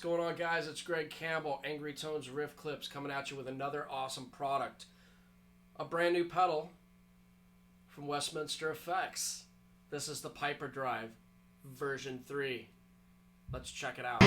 going on, guys? It's Greg Campbell, Angry Tones Riff Clips, coming at you with another awesome product. A brand new pedal from Westminster Effects. This is the Piper Drive version 3. Let's check it out.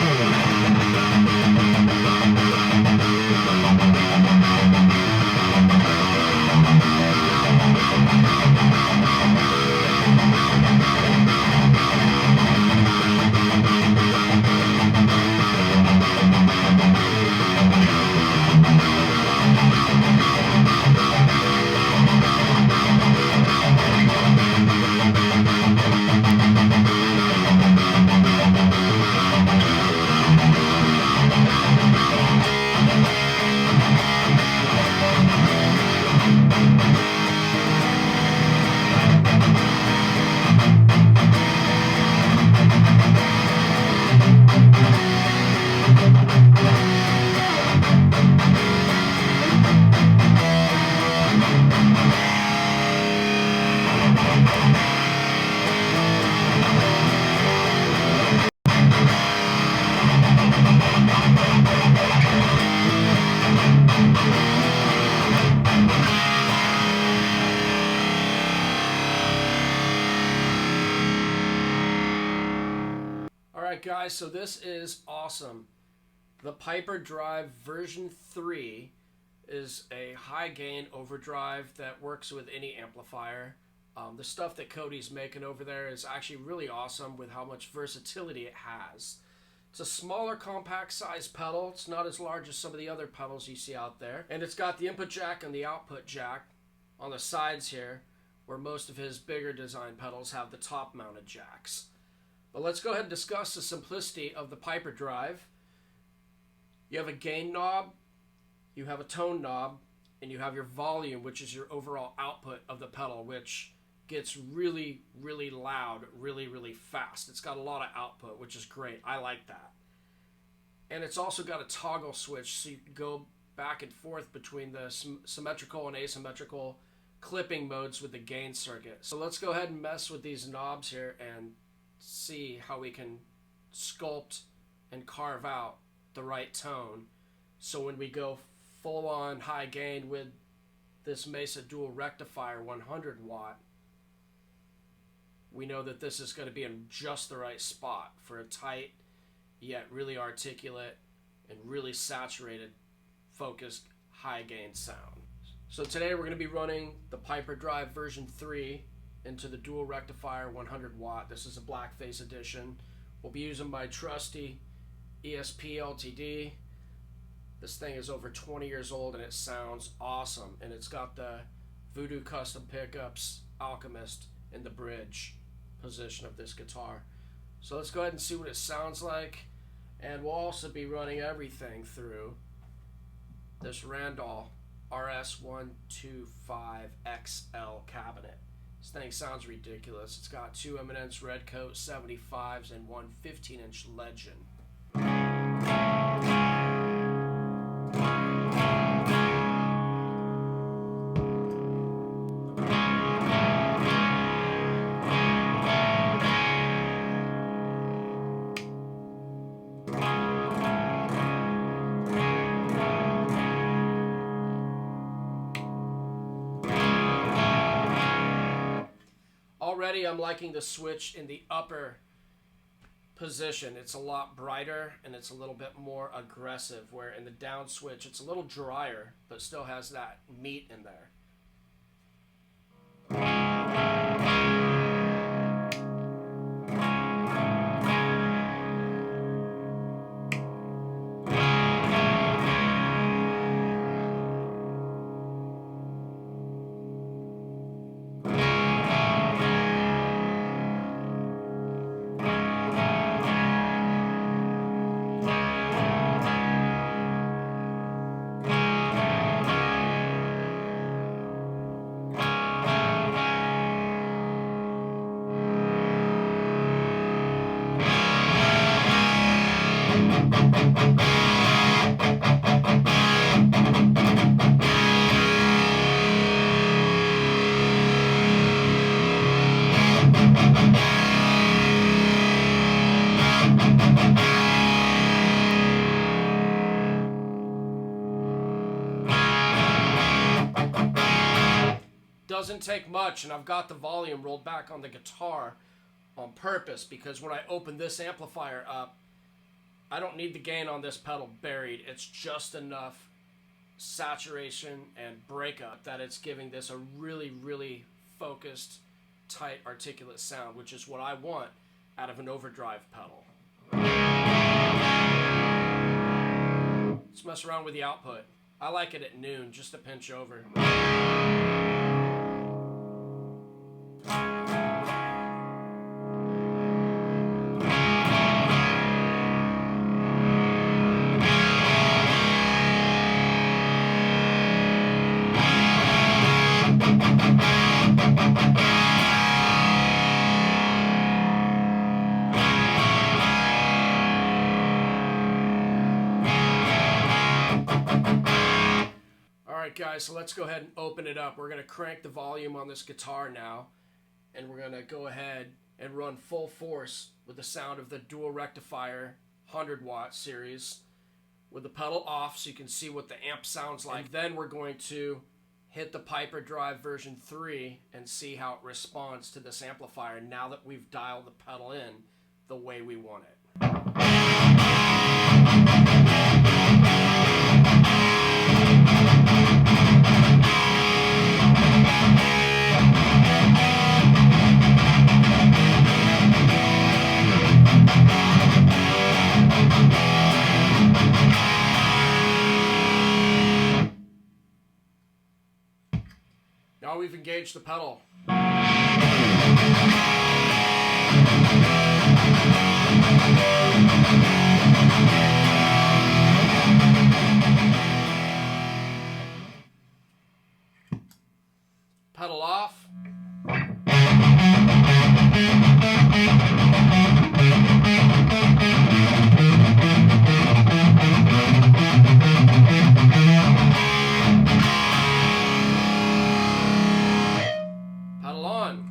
Alright guys, so this is awesome. The Piper Drive version 3 is a high gain overdrive that works with any amplifier. The stuff that Cody's making over there is actually really awesome with how much versatility it has. It's a smaller compact size pedal. It's not as large as some of the other pedals you see out there. And it's got the input jack and the output jack on the sides here, where most of his bigger design pedals have the top mounted jacks. But let's go ahead and discuss the simplicity of the Piper Drive. You have a gain knob, you have a tone knob, and you have your volume, which is your overall output of the pedal, which gets really, really loud, really, really fast. It's got a lot of output, which is great. I like that. And it's also got a toggle switch, so you can go back and forth between the symmetrical and asymmetrical clipping modes with the gain circuit. So let's go ahead and mess with these knobs here and see how we can sculpt and carve out the right tone, so when we go full on high gain with this Mesa Dual Rectifier 100 watt, we know that this is going to be in just the right spot for a tight yet really articulate and really saturated focused high gain sound. So today we're going to be running the Piper Drive version 3 into the Dual Rectifier 100 watt. This is a blackface edition. We'll be using my trusty ESP LTD. This thing is over 20 years old and it sounds awesome. And it's got the Voodoo custom pickups, Alchemist, in the bridge position of this guitar. So let's go ahead and see what it sounds like. And we'll also be running everything through this RANDALL RS125XL cabinet. This thing sounds ridiculous. It's got 2 Eminence Red Coat 75s and one 15-inch Legend. Already I'm liking the switch in the upper position. It's a lot brighter and it's a little bit more aggressive, where in the down switch it's a little drier but still has that meat in there. doesn't take much, and I've got the volume rolled back on the guitar on purpose, because when I open this amplifier up, I don't need the gain on this pedal buried. It's just enough saturation and breakup that it's giving this a really, really focused, tight, articulate sound, which is what I want out of an overdrive pedal. Let's mess around with the output. I like it at noon, just a pinch over. Guys, so let's go ahead and open it up. We're going to crank the volume on this guitar now, and we're going to go ahead and run full force with the sound of the Dual Rectifier 100-watt series with the pedal off so you can see what the amp sounds like. And then we're going to hit the Piper Drive version 3 and see how it responds to this amplifier now that we've dialed the pedal in the way we want it. Now we've engaged the pedal. Pedal off. Pedal on.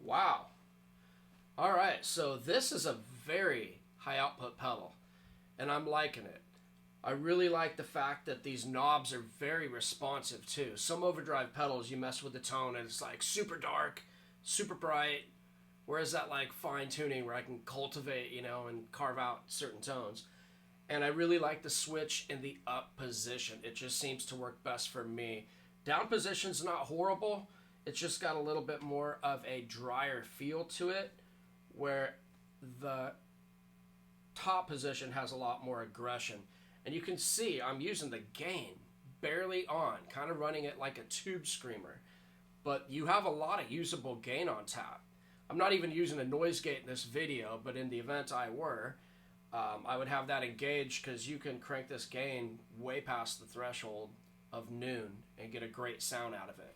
Wow. All right, so this is a very high output pedal, and I'm liking it. I really like the fact that these knobs are very responsive too. Some overdrive pedals, you mess with the tone and it's like super dark, super bright, whereas that like fine tuning where I can cultivate, you know, and carve out certain tones. And I really like the switch in the up position. It just seems to work best for me. Down position's not horrible. It's just got a little bit more of a drier feel to it, where the top position has a lot more aggression. And you can see I'm using the gain barely on, kind of running it like a tube screamer. But you have a lot of usable gain on tap. I'm not even using a noise gate in this video, but in the event I were, I would have that engaged, because you can crank this gain way past the threshold of noon and get a great sound out of it.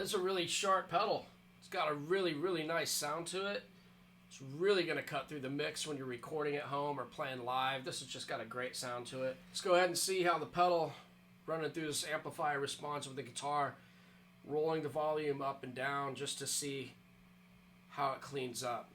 This is a really sharp pedal. It's got a really, really nice sound to it. It's really going to cut through the mix when you're recording at home or playing live. This has just got a great sound to it. Let's go ahead and see how the pedal running through this amplifier responds with the guitar, rolling the volume up and down just to see how it cleans up.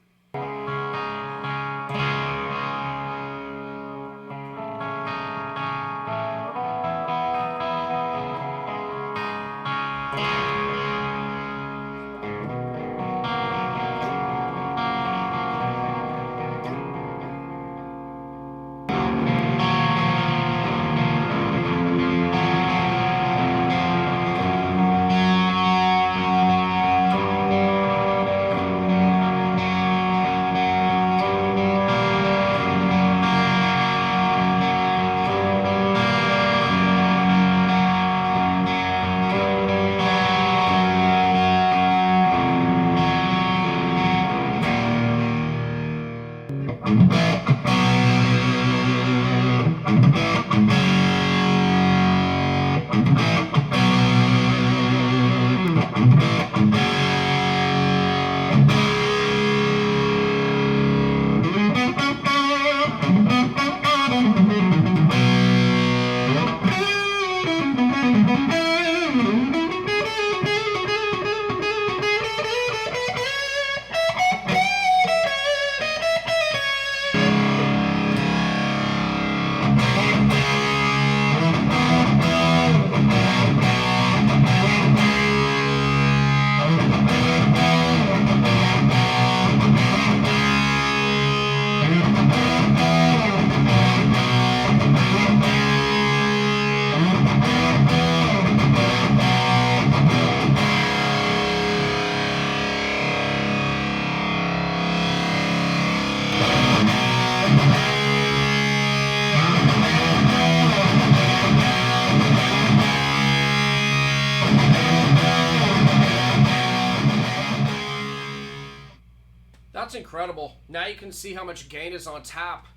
That's incredible. Now you can see how much gain is on tap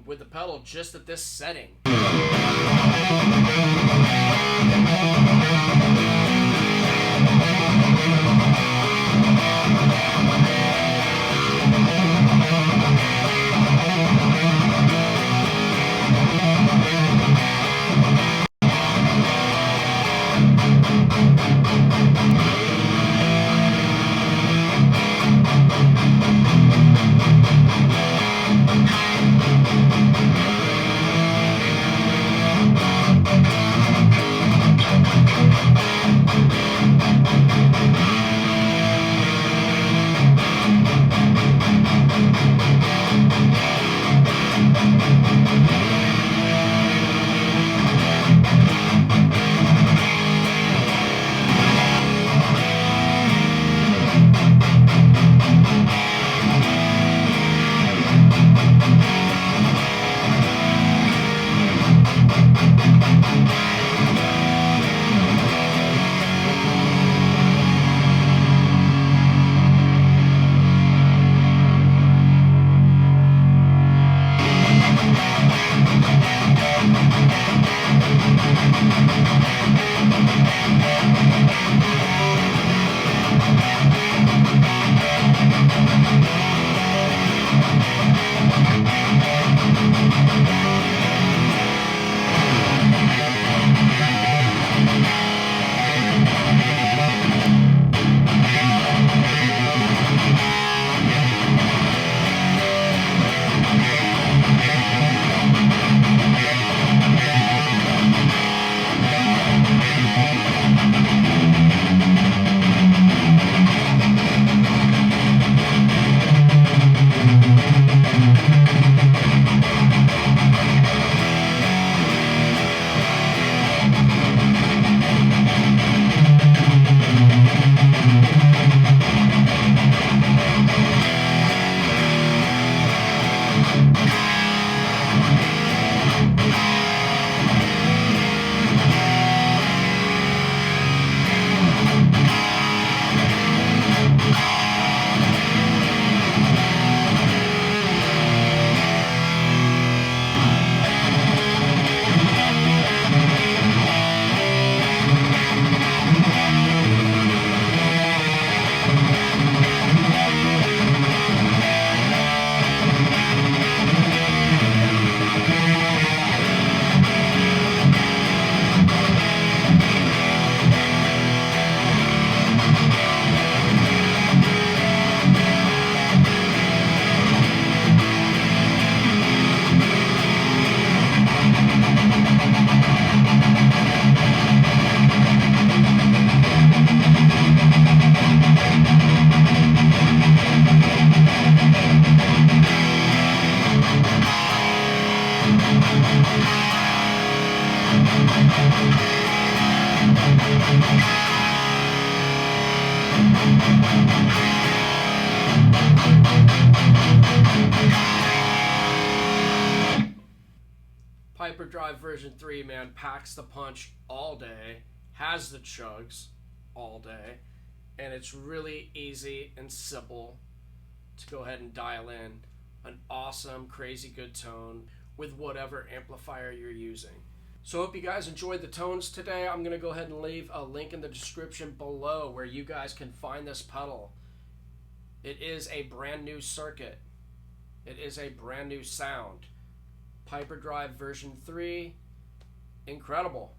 with the pedal just at this setting. Piper Drive version 3, man, packs the punch all day, has the chugs all day, and it's really easy and simple to go ahead and dial in an awesome, crazy good tone with whatever amplifier you're using. So I hope you guys enjoyed the tones today. I'm going to go ahead and leave a link in the description below where you guys can find this pedal. It is a brand new circuit. It is a brand new sound. Piper Drive version 3, incredible.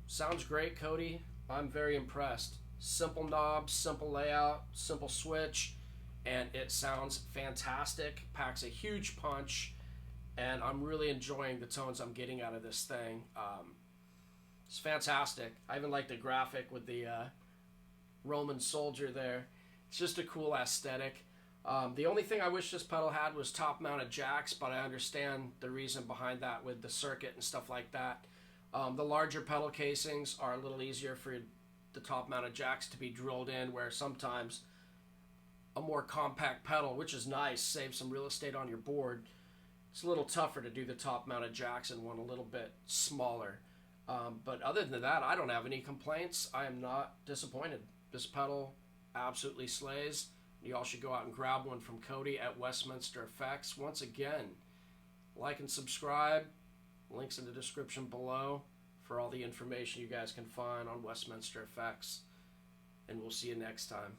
Sounds great, Cody. I'm very impressed. Simple knobs, simple layout, simple switch, and it sounds fantastic. Packs a huge punch, and I'm really enjoying the tones I'm getting out of this thing. It's fantastic. I even like the graphic with the Roman soldier there. It's just a cool aesthetic. The only thing I wish this pedal had was top-mounted jacks, but I understand the reason behind that with the circuit and stuff like that. The larger pedal casings are a little easier for the top-mounted jacks to be drilled in, where sometimes a more compact pedal, which is nice, saves some real estate on your board. It's a little tougher to do the top-mounted jacks in one a little bit smaller. But other than that, I don't have any complaints. I am not disappointed. This pedal absolutely slays. You all should go out and grab one from Cody at Westminster Effects. Once again, like and subscribe. Links in the description below for all the information you guys can find on Westminster Effects. And we'll see you next time.